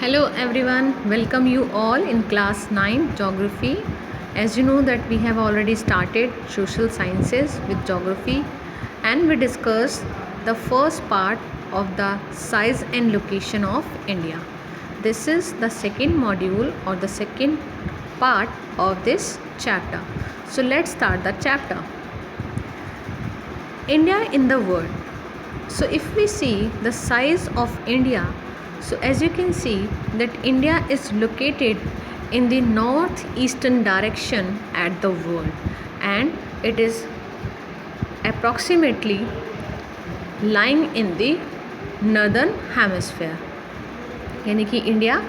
Hello everyone, welcome you all in class 9 geography. As you know that we have already started social sciences with geography and we discussed the first part of the size and location of India. This is the second module or the second part of this chapter. So let's start the chapter. India in the world. So if we see the size of India, so as you can see that India is located in the northeastern direction at the world and it is approximately lying in the northern hemisphere. यानी कि India,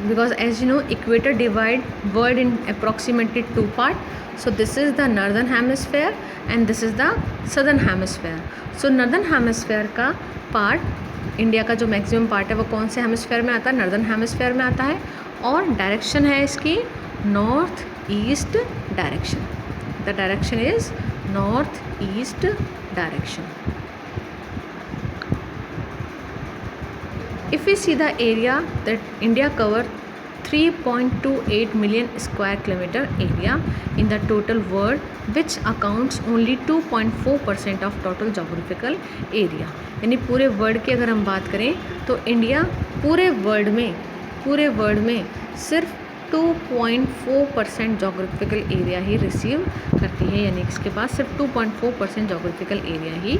because as you know equator divide world in approximately two part. So this is the northern hemisphere and this is the southern hemisphere. So northern hemisphere का part, India का जो maximum part है वो कौन से hemisphere में आता है? नॉर्दर्न हेमिस्फेयर में आता है और डायरेक्शन है इसकी north east direction. The direction is north east direction. If we see the area that India cover 3.28 million square kilometer area in the total world, which accounts only 2.4% of total geographical area. यानी पूरे world की अगर हम बात करें तो India पूरे world में सिर्फ 2.4% जोग्राफिकल एरिया ही रिसीव करती है. यानी इसके पास सिर्फ 2.4% जोग्राफिकल एरिया ही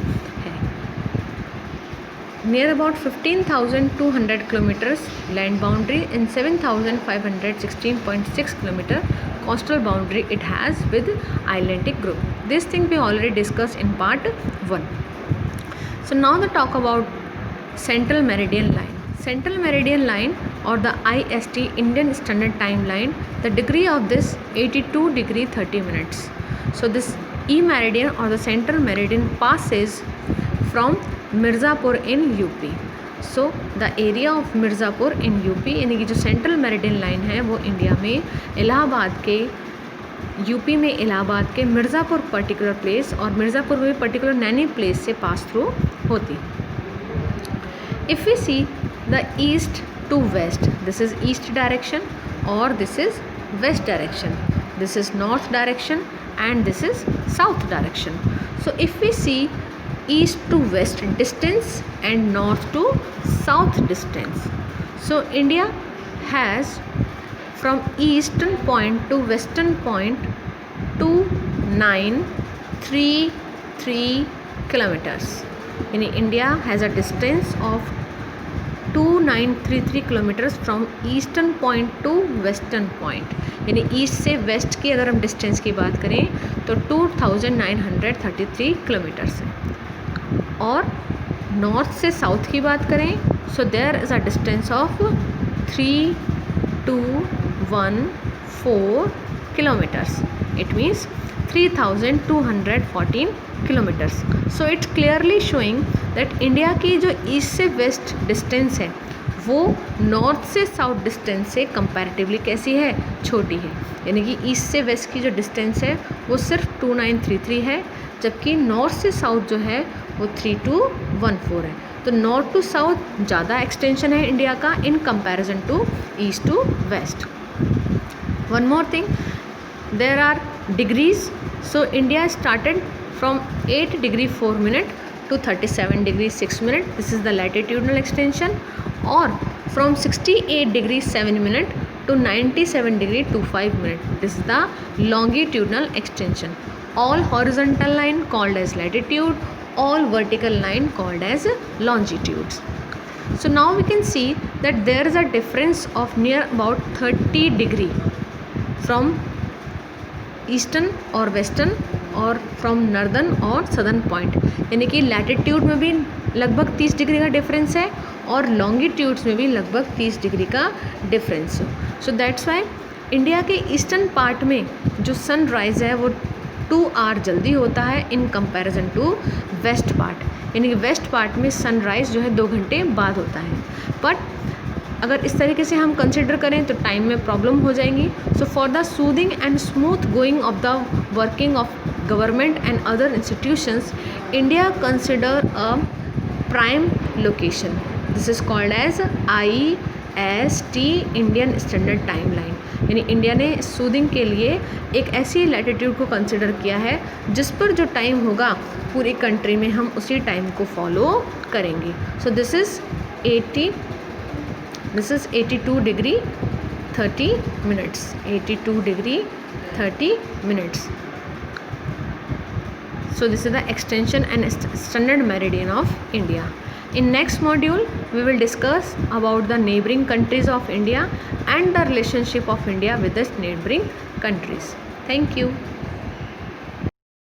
है. Near about 15,200 kilometers land boundary and 7,516.6 kilometer coastal boundary it has with Atlantic group. This thing we already discussed in part 1. So now the talk about Central Meridian Line. Central Meridian Line or the IST Indian Standard Time Line, the degree of this 82 degree 30 minutes. So this E meridian or the Central Meridian passes from Mirzapur in UP. So the area of Mirzapur in UP, यानी कि जो central meridian line है वो India में इलाहाबाद के, UP में इलाहाबाद के Mirzapur particular place और मिर्ज़ापुर में पर्टिकुलर नैनी प्लेस से पास थ्रू होती. If we see the east to west, this is east direction और this is west direction. This is north direction and this is south direction. So if we see east to west distance and north to south distance. So India has from eastern point to western point 2933 kilometers. यानी India has a distance of 2933 kilometers from eastern point to western point. यानी east से waste की अगर हम distance की बात करें तो 2933 किलोमीटर्स है. और नॉर्थ से साउथ की बात करें so there is a distance of 3214 kilometres. It means 3214 kilometres. So it's clearly showing that India की जो ईस्ट से वेस्ट डिस्टेंस है वो नॉर्थ से साउथ डिस्टेंस से कंपैरेटिवली कैसी है? छोटी है. यानी कि ईस्ट से वेस्ट की जो डिस्टेंस है वो सिर्फ 2933 है, जबकि नॉर्थ से साउथ जो है वो 3214 है. तो नॉर्थ टू साउथ ज़्यादा एक्सटेंशन है इंडिया का in comparison to east to west. One more thing, there are degrees. So India started from 8 degree 4 minute to 37 degree 6 minute. This is the latitudinal extension. और from 68 degree 7 minute to 97 degree 25 minute. This is the longitudinal extension. All horizontal line called as latitude, all vertical line called as longitudes. So now we can see that there is a difference of near about 30 degree from eastern और western और from northern और southern point. यानी कि latitude में भी लगभग 30 degree का difference है और लॉन्गिट्यूड्स में भी लगभग 30 डिग्री का डिफरेंस है. सो दैट्स वाई इंडिया के ईस्टर्न पार्ट में जो सनराइज़ है वो 2 आवर जल्दी होता है in comparison to west part. यानी कि वेस्ट पार्ट में सनराइज़ जो है 2 घंटे बाद होता है. बट अगर इस तरीके से हम कंसिडर करें तो टाइम में प्रॉब्लम हो जाएंगी. So for the soothing and smooth going of the working of government and other institutions, India consider a prime location. This is called as ST Indian standard time line, यानी India ने soothing के लिए एक ऐसी latitude को consider किया है जिस पर जो टाइम होगा पूरी कंट्री में हम उसी टाइम को फॉलो करेंगे. So this is 82 degree 30 minutes. 82 degree 30 minutes. So this is the extension and standard meridian of India. In next module we will discuss about the neighboring countries of India and the relationship of India with the neighboring countries. Thank you.